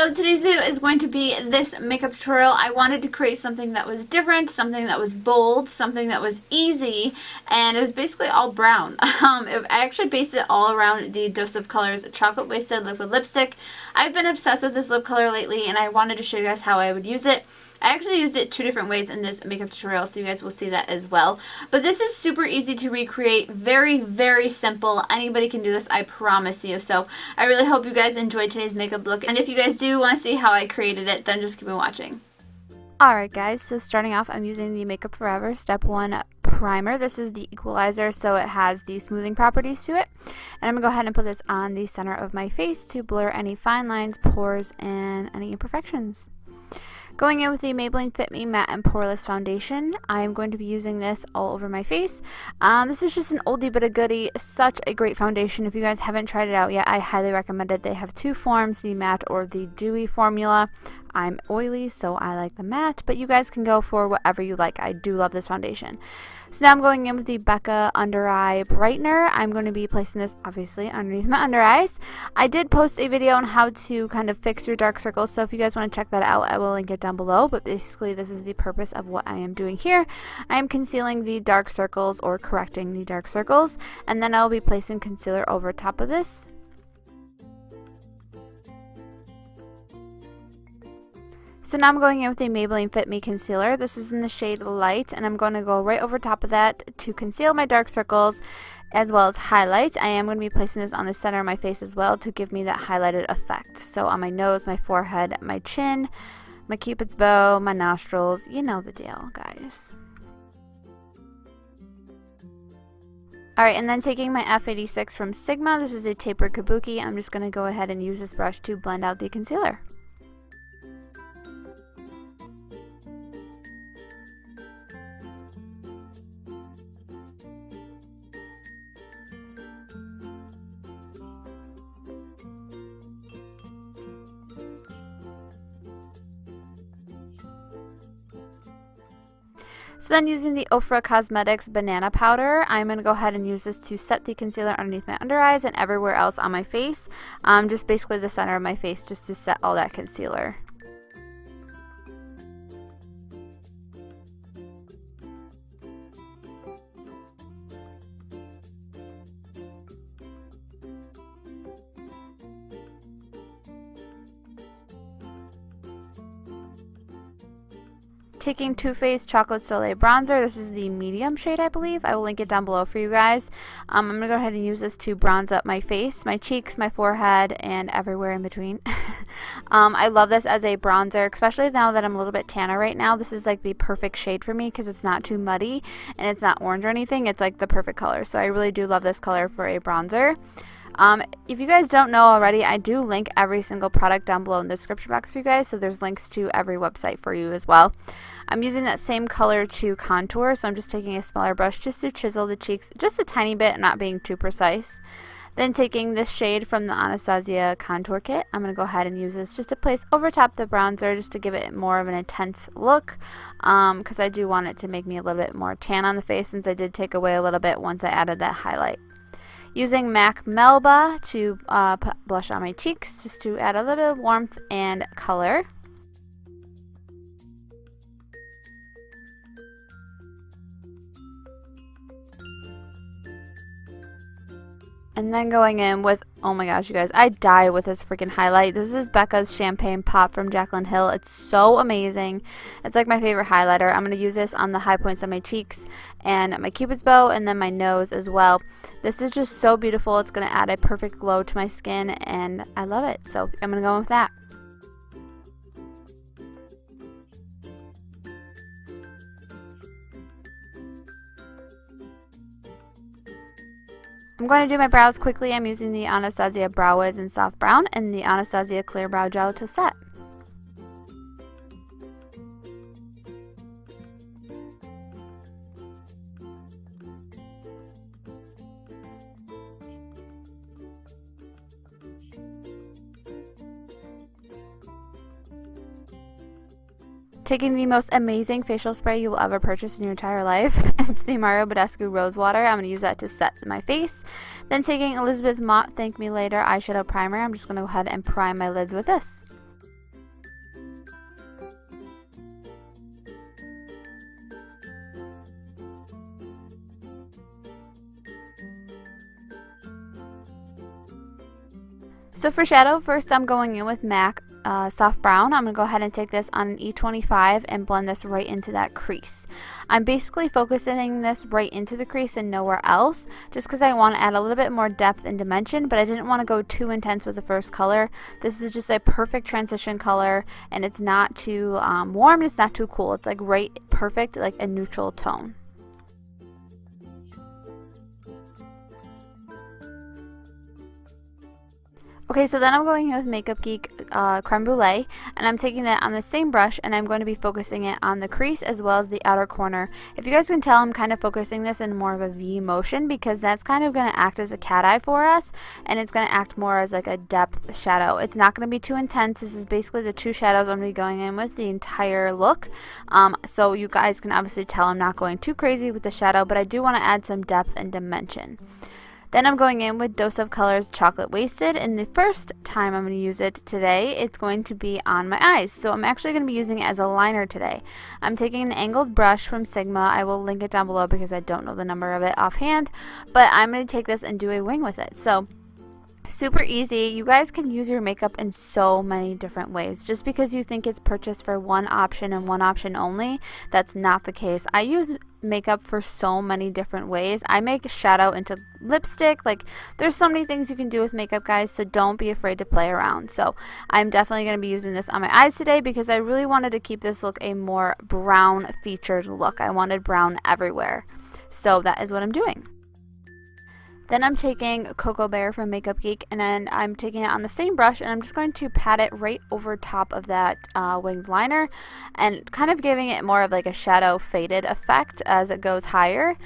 So today's video is going to be this makeup tutorial. I wanted to create something that was different, something that was bold, something that was easy, and it was basically all brown. I actually based it all around the Dose of Colors Chocolate Wasted Liquid Lipstick. I've been obsessed with this lip color lately, and I wanted to show you guys how I would use it. I actually used it 2 different ways in this makeup tutorial, so you guys will see that as well. But this is super easy to recreate, very, very simple. Anybody can do this, I promise you. So I really hope you guys enjoyed today's makeup look. And if you guys do want to see how I created it, then just keep on watching. Alright guys, so starting off, I'm using the Makeup Forever Step 1 primer. This is the equalizer, so it has the smoothing properties to it. And I'm going to go ahead and put this on the center of my face to blur any fine lines, pores, and any imperfections. Going in with the Maybelline Fit Me Matte and Poreless Foundation, I'm going to be using this all over my face. This is just an oldie but a goodie, such a great foundation. If you guys haven't tried it out yet, I highly recommend it. They have 2 forms, the matte or the dewy formula. I'm oily, so I like the matte, but you guys can go for whatever you like. I do love this foundation. So now I'm going in with the Becca Under Eye Brightener. I'm going to be placing this, obviously, underneath my under eyes. I did post a video on how to kind of fix your dark circles, so if you guys want to check that out, I will link it down below. But basically, this is the purpose of what I am doing here. I am concealing the dark circles, or correcting the dark circles, and then I'll be placing concealer over top of this. So now I'm going in with the Maybelline Fit Me Concealer. This is in the shade Light, and I'm going to go right over top of that to conceal my dark circles as well as highlight. I am going to be placing this on the center of my face as well to give me that highlighted effect. So on my nose, my forehead, my chin, my cupid's bow, my nostrils, you know the deal, guys. Alright, and then taking my F86 from Sigma, this is a tapered kabuki. I'm just going to go ahead and use this brush to blend out the concealer. So then using the Ofra Cosmetics Banana Powder, I'm going to go ahead and use this to set the concealer underneath my under eyes and everywhere else on my face. Just basically the center of my face, just to set all that concealer. Taking Too Faced Chocolate Soleil Bronzer, this is the medium shade, I believe. I will link it down below for you guys. I'm going to go ahead and use this to bronze up my face, my cheeks, my forehead, and everywhere in between. I love this as a bronzer, especially now that I'm a little bit tanner right now. This is like the perfect shade for me because it's not too muddy and it's not orange or anything. It's like the perfect color. So I really do love this color for a bronzer. If you guys don't know already, I do link every single product down below in the description box for you guys, so there's links to every website for you as well. I'm using that same color to contour, so I'm just taking a smaller brush just to chisel the cheeks just a tiny bit, not being too precise. Then taking this shade from the Anastasia Contour Kit, I'm going to go ahead and use this just to place over top the bronzer, just to give it more of an intense look, because I do want it to make me a little bit more tan on the face, since I did take away a little bit once I added that highlight. Using MAC Melba to blush on my cheeks, just to add a little bit of warmth and color. And then going in with, oh my gosh, you guys, I die with this freaking highlight. This is Becca's Champagne Pop from Jaclyn Hill. It's so amazing. It's like my favorite highlighter. I'm going to use this on the high points of my cheeks and my cupid's bow and then my nose as well. This is just so beautiful. It's going to add a perfect glow to my skin and I love it. So I'm going to go with that. I'm going to do my brows quickly. I'm using the Anastasia Brow Wiz in Soft Brown and the Anastasia Clear Brow Gel to set. Taking the most amazing facial spray you will ever purchase in your entire life. It's the Mario Badescu Rose Water. I'm going to use that to set my face. Then taking Elizabeth Mott Thank Me Later eyeshadow primer, I'm just going to go ahead and prime my lids with this. So for shadow, first I'm going in with MAC Soft Brown. I'm going to go ahead and take this on an E25 and blend this right into that crease. I'm basically focusing this right into the crease and nowhere else, just because I want to add a little bit more depth and dimension, but I didn't want to go too intense with the first color. This is just a perfect transition color, and it's not too warm, it's not too cool. It's like right perfect, like a neutral tone. Okay, so then I'm going in with Makeup Geek Creme Brulee, and I'm taking it on the same brush, and I'm going to be focusing it on the crease as well as the outer corner. If you guys can tell, I'm kind of focusing this in more of a V motion, because that's kind of going to act as a cat eye for us, and it's going to act more as like a depth shadow. It's not going to be too intense. This is basically the two shadows I'm going to be going in with the entire look. So you guys can obviously tell I'm not going too crazy with the shadow, but I do want to add some depth and dimension. Then I'm going in with Dose of Colors Chocolate Wasted, and the first time I'm going to use it today, it's going to be on my eyes. So I'm actually going to be using it as a liner today. I'm taking an angled brush from Sigma. I will link it down below because I don't know the number of it offhand, but I'm going to take this and do a wing with it. So super easy. You guys can use your makeup in so many different ways. Just because you think it's purchased for one option and one option only, that's not the case. I use makeup for so many different ways. I make shadow into lipstick. Like, there's so many things you can do with makeup, guys, so don't be afraid to play around. So I'm definitely going to be using this on my eyes today because I really wanted to keep this look a more brown featured look. I wanted brown everywhere. So that is what I'm doing. Then I'm taking Cocoa Bear from Makeup Geek, and then I'm taking it on the same brush, and I'm just going to pat it right over top of that winged liner, and kind of giving it more of like a shadow faded effect as it goes higher,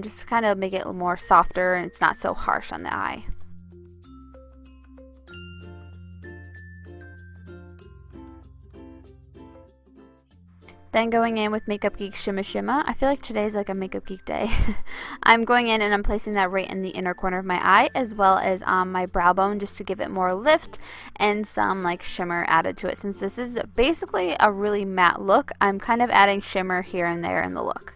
just to kind of make it more softer and it's not so harsh on the eye. Then going in with Makeup Geek Shimma Shimma. I feel like today's like a Makeup Geek day. I'm going in and I'm placing that right in the inner corner of my eye, as well as on my brow bone, just to give it more lift and some like shimmer added to it. Since this is basically a really matte look, I'm kind of adding shimmer here and there in the look.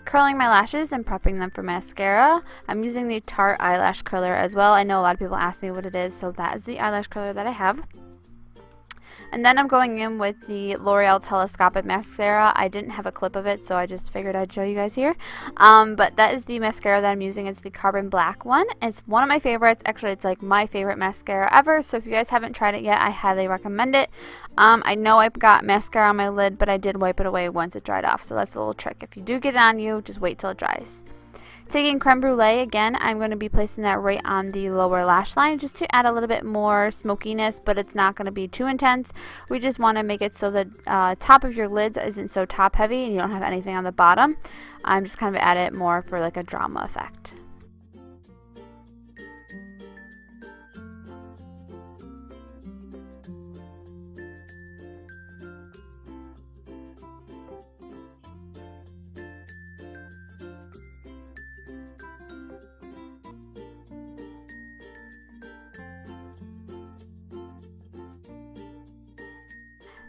Curling my lashes and prepping them for mascara. I'm using the Tarte eyelash curler as well. I know a lot of people ask me what it is, so that is the eyelash curler that I have. And then I'm going in with the L'Oreal Telescopic Mascara. I didn't have a clip of it, so I just figured I'd show you guys here. But that is the mascara that I'm using. It's the Carbon Black one. It's one of my favorites. Actually, it's like my favorite mascara ever. So if you guys haven't tried it yet, I highly recommend it. I know I've got mascara on my lid, but I did wipe it away once it dried off. So that's a little trick. If you do get it on you, just wait till it dries. Taking Creme Brulee again, I'm going to be placing that right on the lower lash line just to add a little bit more smokiness, but it's not going to be too intense. We just want to make it so the top of your lids isn't so top heavy and you don't have anything on the bottom. I'm just kind of add it more for like a drama effect.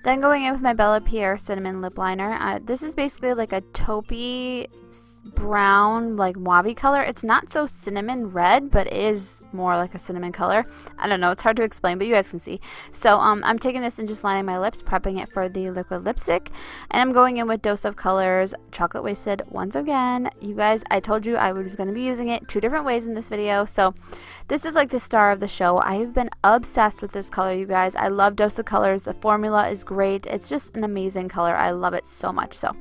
Then going in with my Bella Pierre Cinnamon Lip Liner. This is basically like a taupey brown, like mauve color. It's not so cinnamon red, but it is more like a cinnamon color. I don't know, it's hard to explain, but you guys can see. So I'm taking this and just lining my lips, prepping it for the liquid lipstick. And I'm going in with Dose of Colors Chocolate Wasted once again. You guys, I told you I was going to be using it 2 different ways in this video. So this is like the star of the show. I have been obsessed with this color, you guys. I love Dose of Colors. The formula is great. It's just an amazing color. I love it so much. So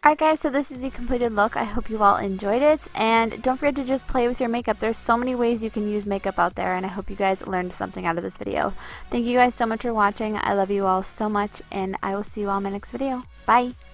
alright guys, so this is the completed look. I hope you all enjoyed it, and don't forget to just play with your makeup. There's so many ways you can use makeup out there, and I hope you guys learned something out of this video. Thank you guys so much for watching. I love you all so much, and I will see you all in my next video. Bye!